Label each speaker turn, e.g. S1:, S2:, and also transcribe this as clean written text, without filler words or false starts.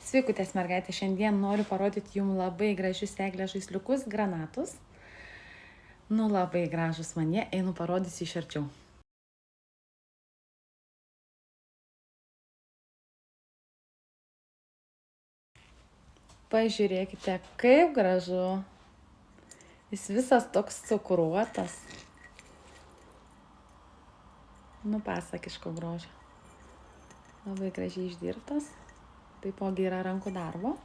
S1: Sveikutės mergaitė, šiandien noriu parodyti jums labai gražius eglės žaisliukus, granatus. Nu, labai gražus man jie, einu parodysiu iš arčiau. Pažiūrėkite, kaip gražu. Jis visas toks cukruotas. Nu, pasakiško grožio. Labai gražiai išdirbtas. Taipogi yra rankų darbo.